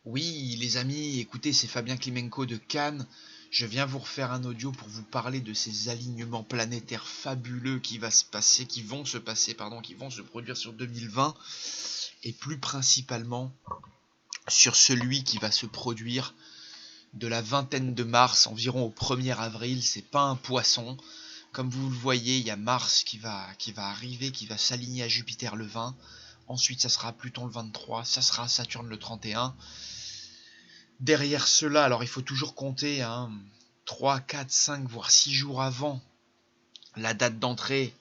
Oui, les amis, écoutez, c'est Fabien Klimenko de Cannes. Je viens vous refaire un audio pour vous parler de ces alignements planétaires fabuleux qui vont se produire sur 2020 et plus principalement sur celui qui va se produire de la vingtaine de mars environ au 1er avril. C'est pas un poisson. Comme vous le voyez, il y a Mars qui va arriver, qui va s'aligner à Jupiter le 20. Ensuite, ça sera Pluton le 23, ça sera Saturne le 31. Derrière cela, alors il faut toujours compter 3, 4, 5, voire 6 jours avant la date d'entrée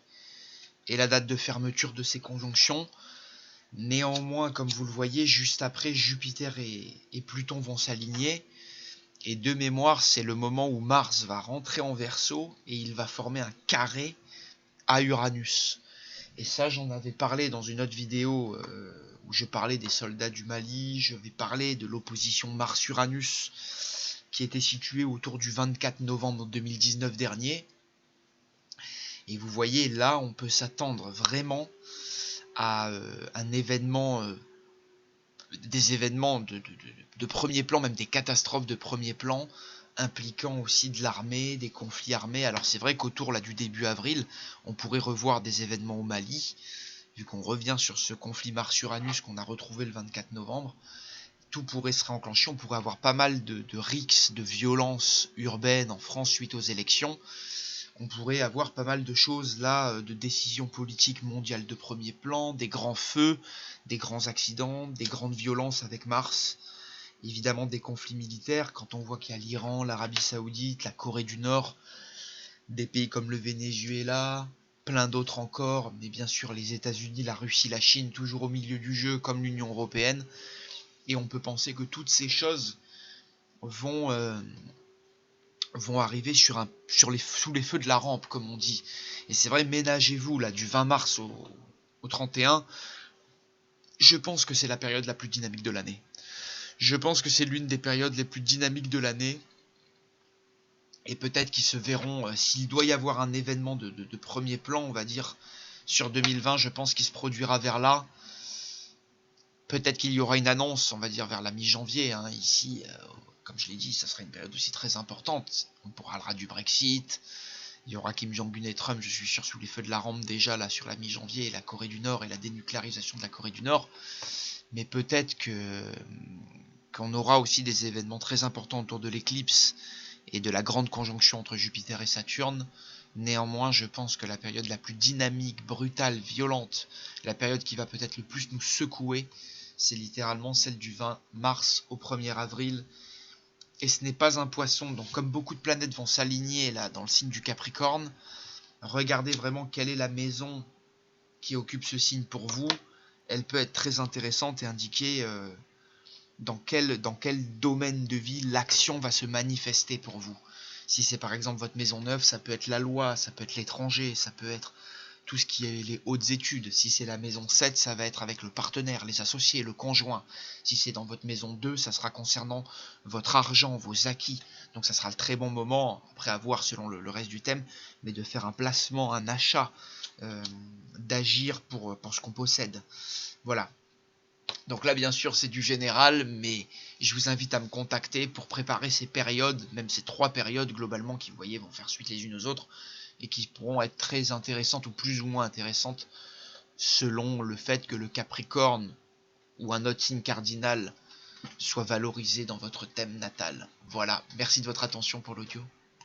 et la date de fermeture de ces conjonctions. Néanmoins, comme vous le voyez, juste après, Jupiter et Pluton vont s'aligner. Et de mémoire, c'est le moment où Mars va rentrer en Verseau et il va former un carré à Uranus. Et ça, j'en avais parlé dans une autre vidéo où je parlais des soldats du Mali, je vais parler de l'opposition Mars-Uranus qui était située autour du 24 novembre 2019 dernier. Et vous voyez, là, on peut s'attendre vraiment à un événement, des événements de premier plan, même des catastrophes de premier plan, impliquant aussi de l'armée, des conflits armés. Alors c'est vrai qu'autour là du début avril, on pourrait revoir des événements au Mali, vu qu'on revient sur ce conflit Mars-Uranus qu'on a retrouvé le 24 novembre. Tout pourrait se réenclencher, on pourrait avoir pas mal de rixes, de violences urbaines en France suite aux élections. On pourrait avoir pas mal de choses là, de décisions politiques mondiales de premier plan, des grands feux, des grands accidents, des grandes violences avec Mars, évidemment des conflits militaires, quand on voit qu'il y a l'Iran, l'Arabie Saoudite, la Corée du Nord, des pays comme le Venezuela, plein d'autres encore, mais bien sûr les États-Unis, la Russie, la Chine, toujours au milieu du jeu, comme l'Union européenne. Et on peut penser que toutes ces choses vont arriver sous les feux de la rampe, comme on dit. Et c'est vrai, ménagez-vous là du 20 mars au 31. Je pense que c'est la période la plus dynamique de l'année. Je pense que c'est l'une des périodes les plus dynamiques de l'année. Et peut-être qu'ils se verront, s'il doit y avoir un événement de premier plan, on va dire, sur 2020, je pense qu'il se produira vers là. Peut-être qu'il y aura une annonce, on va dire, vers la mi-janvier. Ici, comme je l'ai dit, ça sera une période aussi très importante. On parlera du Brexit. Il y aura Kim Jong-un et Trump, je suis sûr, sous les feux de la rampe déjà, là, sur la mi-janvier, et la Corée du Nord et la dénucléarisation de la Corée du Nord. Mais peut-être qu'on aura aussi des événements très importants autour de l'éclipse et de la grande conjonction entre Jupiter et Saturne. Néanmoins, je pense que la période la plus dynamique, brutale, violente, la période qui va peut-être le plus nous secouer, c'est littéralement celle du 20 mars au 1er avril. Et ce n'est pas un poisson, donc comme beaucoup de planètes vont s'aligner là dans le signe du Capricorne, regardez vraiment quelle est la maison qui occupe ce signe pour vous. Elle peut être très intéressante et indiquer dans quel domaine de vie l'action va se manifester pour vous. Si c'est par exemple votre maison neuve, ça peut être la loi, ça peut être l'étranger, ça peut être tout ce qui est les hautes études. Si c'est la maison 7, ça va être avec le partenaire, les associés, le conjoint. Si c'est dans votre maison 2, ça sera concernant votre argent, vos acquis. Donc ça sera le très bon moment, après avoir selon le reste du thème, mais de faire un placement, un achat, d'agir pour ce qu'on possède. Voilà. Donc là, bien sûr, c'est du général, mais je vous invite à me contacter pour préparer ces périodes, même ces 3 périodes globalement qui, vous voyez, vont faire suite les unes aux autres et qui pourront être très intéressantes ou plus ou moins intéressantes selon le fait que le Capricorne ou un autre signe cardinal soit valorisé dans votre thème natal. Voilà, merci de votre attention pour l'audio.